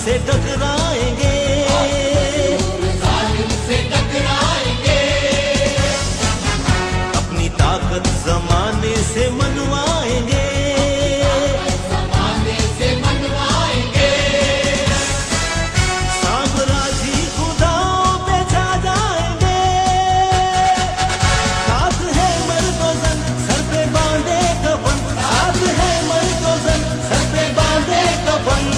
से टकराएंगे, अपनी ताकत जमाने से मनवाएंगे, साम्राज्य खुदाओं पे छा जाएंगे। साथ है मर्दोजन सर पे बांधे कफन, साथ है मर्दोजन सर पे बांधे कफन।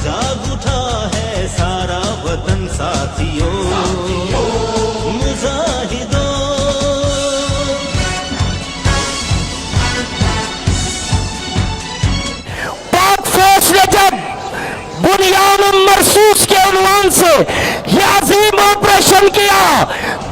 जाग उठा है सारा वतन साथियों, मुजाहिदों। पाक फौज ने जब बुनियाद मरसूस के उन्वान से यह अजीम ऑपरेशन किया,